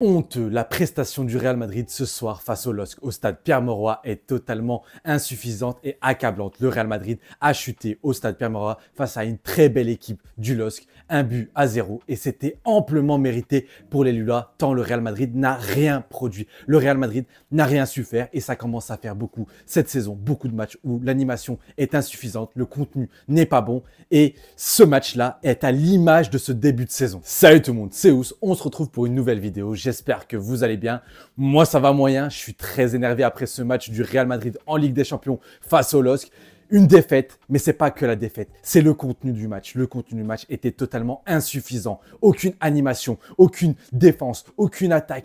Honteux, la prestation du Real Madrid ce soir face au LOSC au stade Pierre-Mauroy est totalement insuffisante et accablante. Le Real Madrid a chuté au stade Pierre-Mauroy face à une très belle équipe du LOSC, 1-0 et c'était amplement mérité pour les Lulas tant le Real Madrid n'a rien produit. Le Real Madrid n'a rien su faire et ça commence à faire beaucoup cette saison, beaucoup de matchs où l'animation est insuffisante, le contenu n'est pas bon et ce match-là est à l'image de ce début de saison. Salut tout le monde, c'est Ous, on se retrouve pour une nouvelle vidéo. J'espère que vous allez bien. Moi, ça va moyen. Je suis très énervé après ce match du Real Madrid en Ligue des Champions face au LOSC. Une défaite, mais c'est pas que la défaite, c'est le contenu du match. Le contenu du match était totalement insuffisant. Aucune animation, aucune défense, aucune attaque.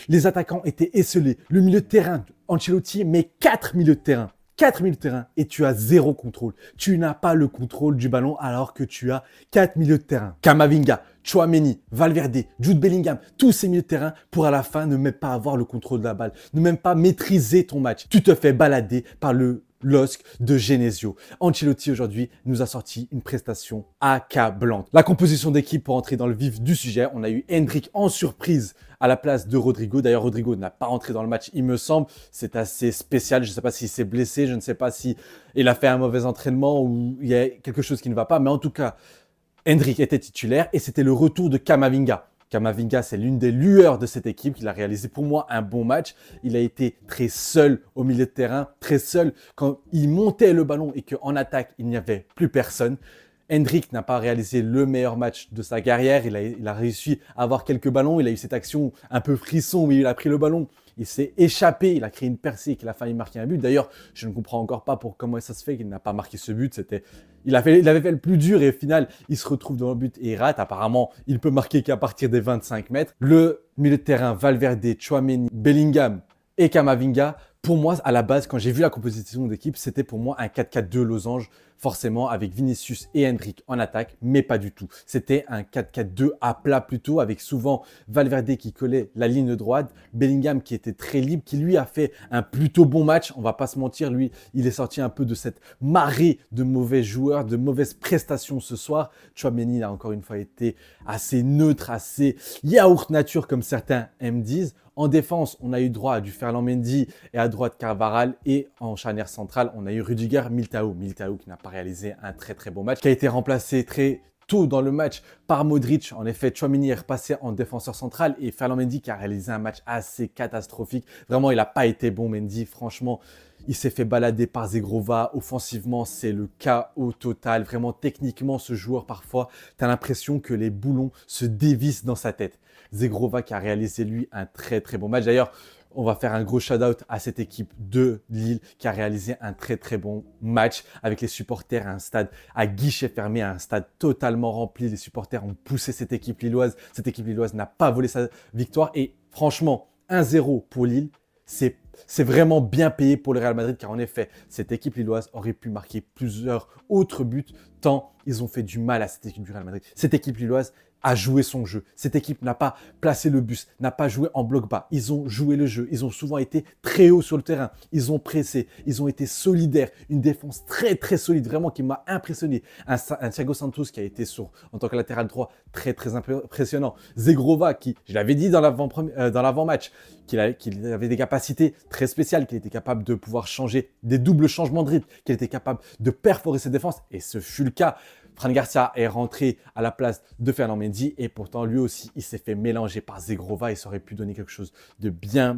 Les attaquants étaient esselés. Le milieu de terrain, Ancelotti, mais 4 milieux de terrain. 4 milieux de terrain et tu as zéro contrôle. Tu n'as pas le contrôle du ballon alors que tu as 4 milieux de terrain. Camavinga, Tchouaméni, Valverde, Jude Bellingham, tous ces milieux de terrain pour à la fin ne même pas avoir le contrôle de la balle, ne même pas maîtriser ton match. Tu te fais balader par le LOSC de Genesio. Ancelotti aujourd'hui nous a sorti une prestation accablante. La composition d'équipe pour entrer dans le vif du sujet, on a eu Endrick en surprise à la place de Rodrigo. D'ailleurs, Rodrigo n'a pas rentré dans le match, il me semble. C'est assez spécial. Je ne sais pas s'il s'est blessé, je ne sais pas si il a fait un mauvais entraînement ou il y a quelque chose qui ne va pas. Mais en tout cas, Endrick était titulaire et c'était le retour de Camavinga. Camavinga, c'est l'une des lueurs de cette équipe. Il a réalisé pour moi un bon match. Il a été très seul au milieu de terrain, très seul quand il montait le ballon et qu'en attaque, il n'y avait plus personne. Endrick n'a pas réalisé le meilleur match de sa carrière. Il a réussi à avoir quelques ballons. Il a eu cette action un peu frisson où il a pris le ballon. Il s'est échappé, il a créé une percée et qu'il a failli marquer un but. D'ailleurs, je ne comprends encore pas comment ça se fait qu'il n'a pas marqué ce but. Il avait fait le plus dur et au final, il se retrouve dans le but et il rate. Apparemment, il peut marquer qu'à partir des 25 mètres. Le milieu de terrain, Valverde, Tchouaméni, Bellingham et Camavinga, pour moi, à la base, quand j'ai vu la composition d'équipe, c'était pour moi un 4-4-2 losange, forcément avec Vinicius et Endrick en attaque, mais pas du tout. C'était un 4-4-2 à plat plutôt, avec souvent Valverde qui collait la ligne droite, Bellingham qui était très libre, qui lui a fait un plutôt bon match. On va pas se mentir, lui, il est sorti un peu de cette marée de mauvais joueurs, de mauvaises prestations ce soir. Tchouaméni a encore une fois été assez neutre, assez yaourt nature comme certains me disent. En défense, on a eu droit à du Ferland Mendy et à droite Carvajal. Et en charnière centrale, on a eu Rudiger, Militao. Militao qui n'a pas réalisé un très très bon match, qui a été remplacé très tôt dans le match par Modric. En effet, Tchouaméni est repassé en défenseur central et Ferland Mendy qui a réalisé un match assez catastrophique. Vraiment, il n'a pas été bon, Mendy. Franchement, il s'est fait balader par Zegrova. Offensivement, c'est le chaos total. Vraiment, techniquement, ce joueur, parfois, tu as l'impression que les boulons se dévissent dans sa tête. Zegrova qui a réalisé, lui, un très, très bon match. D'ailleurs, on va faire un gros shout-out à cette équipe de Lille qui a réalisé un très, très bon match avec les supporters à un stade à guichet fermé, à un stade totalement rempli. Les supporters ont poussé cette équipe lilloise. Cette équipe lilloise n'a pas volé sa victoire. Et franchement, 1-0 pour Lille, c'est vraiment bien payé pour le Real Madrid car en effet, cette équipe lilloise aurait pu marquer plusieurs autres buts tant ils ont fait du mal à cette équipe du Real Madrid. Cette équipe lilloise a joué son jeu. Cette équipe n'a pas placé le bus, n'a pas joué en bloc bas. Ils ont joué le jeu. Ils ont souvent été très haut sur le terrain. Ils ont pressé. Ils ont été solidaires. Une défense très, très solide, vraiment qui m'a impressionné. Un Thiago Santos qui a été en tant que latéral droit très, très impressionnant. Zegrova qui, je l'avais dit dans l'avant-match, qu'il avait des capacités très spéciales, qu'il était capable de pouvoir changer des doubles changements de rythme, qu'il était capable de perforer ses défenses. Et ce fut le cas. Fran Garcia est rentré à la place de Ferland Mendy et pourtant lui aussi il s'est fait mélanger par Zegrova et ça aurait pu donner quelque chose de bien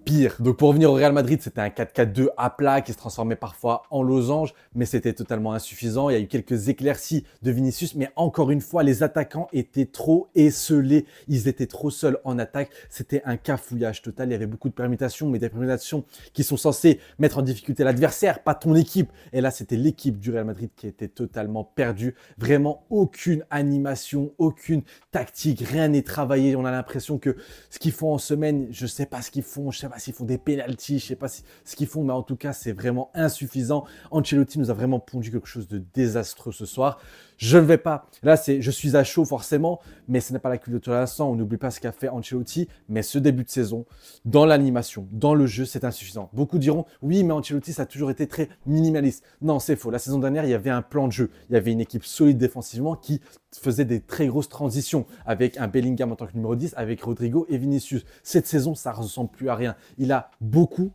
pire. Donc pour revenir au Real Madrid, c'était un 4-4-2 à plat qui se transformait parfois en losange mais c'était totalement insuffisant. Il y a eu quelques éclaircies de Vinicius mais encore une fois les attaquants étaient trop esselés, ils étaient trop seuls en attaque. C'était un cafouillage total, il y avait beaucoup de permutations mais des permutations qui sont censées mettre en difficulté l'adversaire, pas ton équipe. Et là c'était l'équipe du Real Madrid qui était totalement perdu, vraiment aucune animation, aucune tactique, rien n'est travaillé. On a l'impression que ce qu'ils font en semaine, je sais pas ce qu'ils font, je sais pas s'ils font des pénaltys, je sais pas ce qu'ils font, mais en tout cas c'est vraiment insuffisant. Ancelotti nous a vraiment pondu quelque chose de désastreux ce soir. Je ne vais pas, là je suis à chaud forcément, mais ce n'est pas la culture de l'instant, on n'oublie pas ce qu'a fait Ancelotti, mais ce début de saison, dans l'animation, dans le jeu, c'est insuffisant. Beaucoup diront, oui, mais Ancelotti, ça a toujours été très minimaliste. Non, c'est faux. La saison dernière, il y avait un plan de jeu. il y avait une équipe solide défensivement qui faisait des très grosses transitions avec un Bellingham en tant que numéro 10, avec Rodrigo et Vinicius. Cette saison, ça ne ressemble plus à rien. Il a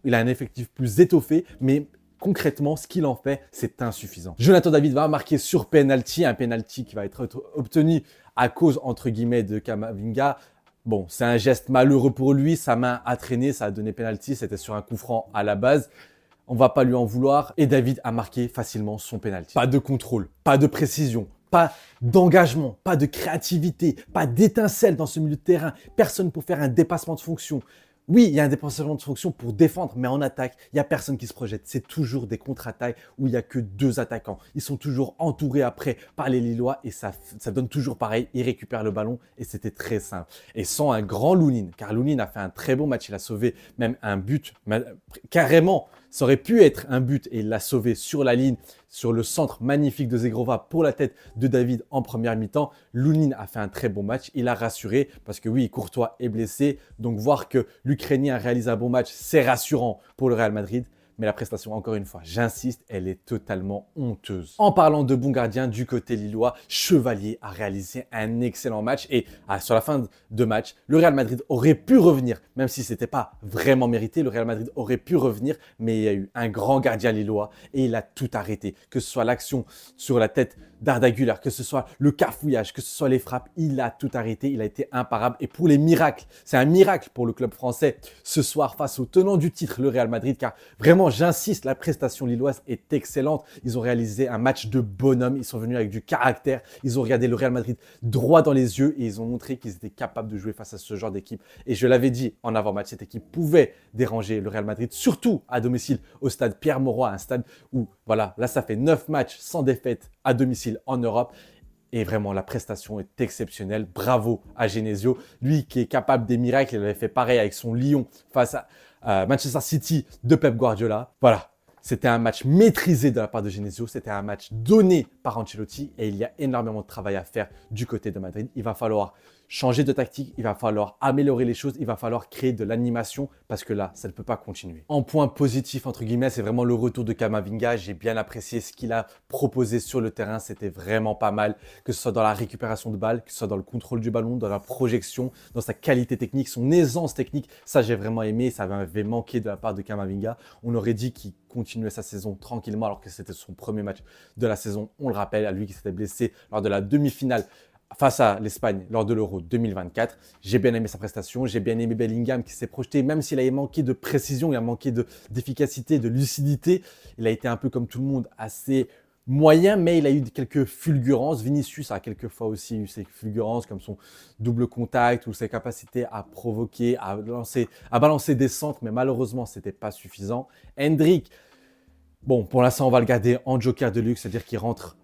un effectif plus étoffé, mais concrètement, ce qu'il en fait, c'est insuffisant. Jonathan David va marquer sur penalty, un penalty qui va être obtenu à cause, entre guillemets, de Camavinga. Bon, c'est un geste malheureux pour lui, sa main a traîné, ça a donné penalty, c'était sur un coup franc à la base. On va pas lui en vouloir et David a marqué facilement son penalty. Pas de contrôle, pas de précision, pas d'engagement, pas de créativité, pas d'étincelle dans ce milieu de terrain. Personne pour faire un dépassement de fonction. Oui, il y a un dépassement de fonction pour défendre, mais en attaque, il n'y a personne qui se projette. C'est toujours des contre-attaques où il n'y a que 2 attaquants. Ils sont toujours entourés après par les Lillois et ça donne toujours pareil. Ils récupèrent le ballon et c'était très simple. Et sans un grand Lounine, car Lounine a fait un très bon match, il a sauvé même un but, carrément. Ça aurait pu être un but et il l'a sauvé sur la ligne, sur le centre magnifique de Zegrova pour la tête de David en première mi-temps. Lounine a fait un très bon match, il a rassuré parce que oui, Courtois est blessé. Donc voir que l'Ukrainien réalise un bon match, c'est rassurant pour le Real Madrid. Mais la prestation, encore une fois, j'insiste, elle est totalement honteuse. En parlant de bons gardiens, du côté lillois, Chevalier a réalisé un excellent match. Et sur la fin de match, le Real Madrid aurait pu revenir, même si ce n'était pas vraiment mérité. Le Real Madrid aurait pu revenir, mais il y a eu un grand gardien lillois et il a tout arrêté. Que ce soit l'action sur la tête d'Arda Güler, que ce soit le cafouillage, que ce soit les frappes, il a tout arrêté. Il a été imparable. Et pour les miracles, c'est un miracle pour le club français ce soir face au tenant du titre, le Real Madrid, car vraiment, j'insiste, la prestation lilloise est excellente. Ils ont réalisé un match de bonhomme. Ils sont venus avec du caractère. Ils ont regardé le Real Madrid droit dans les yeux et ils ont montré qu'ils étaient capables de jouer face à ce genre d'équipe. Et je l'avais dit en avant-match, cette équipe pouvait déranger le Real Madrid, surtout à domicile au stade Pierre-Mauroy, un stade où, voilà, là, ça fait 9 matchs sans défaite à domicile en Europe. Et vraiment, la prestation est exceptionnelle. Bravo à Genesio. Lui qui est capable des miracles, il avait fait pareil avec son Lyon face à Manchester City de Pep Guardiola. Voilà, c'était un match maîtrisé de la part de Genesio. C'était un match donné par Ancelotti et il y a énormément de travail à faire du côté de Madrid. Il va falloir changer de tactique, il va falloir améliorer les choses, il va falloir créer de l'animation parce que là, ça ne peut pas continuer. En point positif, entre guillemets, c'est vraiment le retour de Camavinga. J'ai bien apprécié ce qu'il a proposé sur le terrain. C'était vraiment pas mal, que ce soit dans la récupération de balles, que ce soit dans le contrôle du ballon, dans la projection, dans sa qualité technique, son aisance technique. Ça, j'ai vraiment aimé. Ça m'avait manqué de la part de Camavinga. On aurait dit qu'il continuait sa saison tranquillement alors que c'était son premier match de la saison. On le rappelle, à lui qui s'était blessé lors de la demi-finale face à l'Espagne lors de l'Euro 2024. J'ai bien aimé sa prestation, j'ai bien aimé Bellingham qui s'est projeté, même s'il a manqué de précision, il a manqué d'efficacité, de lucidité. Il a été un peu comme tout le monde, assez moyen, mais il a eu quelques fulgurances. Vinicius a quelquefois aussi eu ses fulgurances, comme son double contact ou ses capacités à provoquer, à balancer des centres, mais malheureusement, ce n'était pas suffisant. Hendrick, bon, pour l'instant, on va le garder en joker de luxe, c'est-à-dire qu'il rentre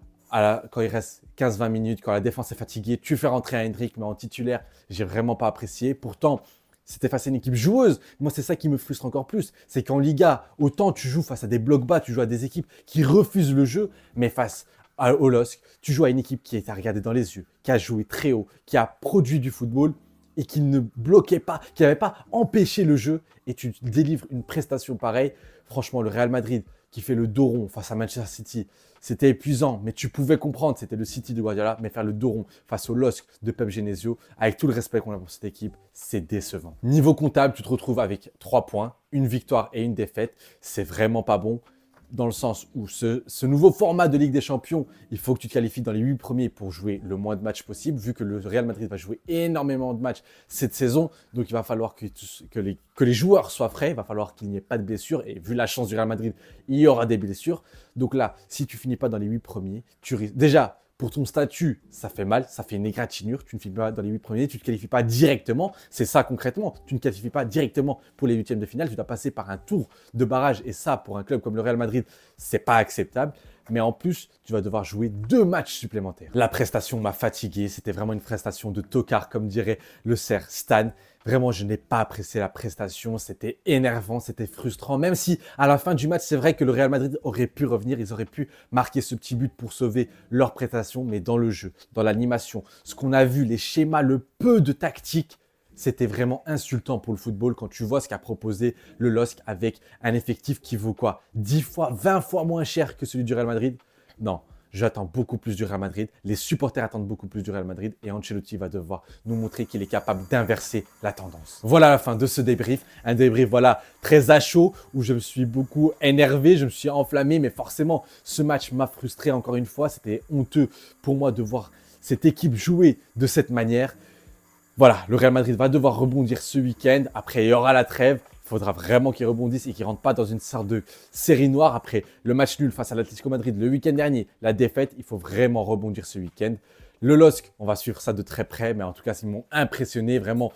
quand il reste 15-20 minutes, quand la défense est fatiguée, tu fais rentrer un Hendrick, mais en titulaire, j'ai vraiment pas apprécié. Pourtant, c'était face à une équipe joueuse. Moi, c'est ça qui me frustre encore plus. C'est qu'en Liga, autant tu joues face à des blocs bas, tu joues à des équipes qui refusent le jeu, mais face au LOSC, tu joues à une équipe qui est à regarder dans les yeux, qui a joué très haut, qui a produit du football et qui ne bloquait pas, qui n'avait pas empêché le jeu. Et tu délivres une prestation pareille. Franchement, le Real Madrid qui fait le dos rond face à Manchester City, c'était épuisant, mais tu pouvais comprendre, c'était le City de Guardiola, mais faire le dos rond face au LOSC de Pep Genesio, avec tout le respect qu'on a pour cette équipe, c'est décevant. Niveau comptable, tu te retrouves avec 3 points, une victoire et une défaite. C'est vraiment pas bon, dans le sens où ce nouveau format de Ligue des Champions, il faut que tu te qualifies dans les 8 premiers pour jouer le moins de matchs possible, vu que le Real Madrid va jouer énormément de matchs cette saison. Donc, il va falloir que les joueurs soient frais, il va falloir qu'il n'y ait pas de blessures. Et vu la chance du Real Madrid, il y aura des blessures. Donc là, si tu finis pas dans les 8 premiers, tu risques... Déjà, pour ton statut, ça fait mal, ça fait une égratignure. Tu ne finis pas dans les 8 premiers, tu ne te qualifies pas directement. C'est ça concrètement. Tu ne te qualifies pas directement pour les huitièmes de finale. Tu dois passer par un tour de barrage. Et ça, pour un club comme le Real Madrid, c'est pas acceptable. Mais en plus, tu vas devoir jouer 2 matchs supplémentaires. La prestation m'a fatigué. C'était vraiment une prestation de tocard, comme dirait le cerf Stan. Vraiment, je n'ai pas apprécié la prestation. C'était énervant, c'était frustrant. Même si, à la fin du match, c'est vrai que le Real Madrid aurait pu revenir. Ils auraient pu marquer ce petit but pour sauver leur prestation. Mais dans le jeu, dans l'animation, ce qu'on a vu, les schémas, le peu de tactique, c'était vraiment insultant pour le football quand tu vois ce qu'a proposé le LOSC avec un effectif qui vaut quoi 10 fois, 20 fois moins cher que celui du Real Madrid. Non, j'attends beaucoup plus du Real Madrid. Les supporters attendent beaucoup plus du Real Madrid. Et Ancelotti va devoir nous montrer qu'il est capable d'inverser la tendance. Voilà la fin de ce débrief. Un débrief, voilà, très à chaud, où je me suis beaucoup énervé, je me suis enflammé. Mais forcément, ce match m'a frustré encore une fois. C'était honteux pour moi de voir cette équipe jouer de cette manière. Voilà, le Real Madrid va devoir rebondir ce week-end. Après, il y aura la trêve. Il faudra vraiment qu'ils rebondissent et qu'ils ne rentrent pas dans une sorte de série noire. Après le match nul face à l'Atlético Madrid le week-end dernier, la défaite, il faut vraiment rebondir ce week-end. Le LOSC, on va suivre ça de très près, mais en tout cas, ils m'ont impressionné. Vraiment,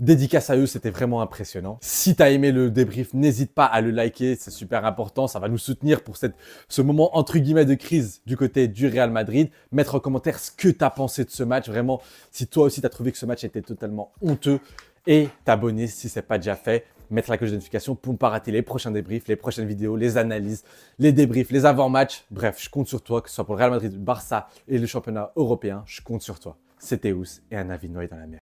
dédicace à eux, c'était vraiment impressionnant. Si tu as aimé le débrief, n'hésite pas à le liker, c'est super important. Ça va nous soutenir pour ce moment entre guillemets de crise du côté du Real Madrid. Mettre en commentaire ce que tu as pensé de ce match. Vraiment, si toi aussi tu as trouvé que ce match était totalement honteux. Et t'abonner si ce n'est pas déjà fait. Mettre la cloche de notification pour ne pas rater les prochains débriefs, les prochaines vidéos, les analyses, les débriefs, les avant-matchs. Bref, je compte sur toi, que ce soit pour le Real Madrid, le Barça et le championnat européen. Je compte sur toi. C'était Ous et un avis noyé dans la mer.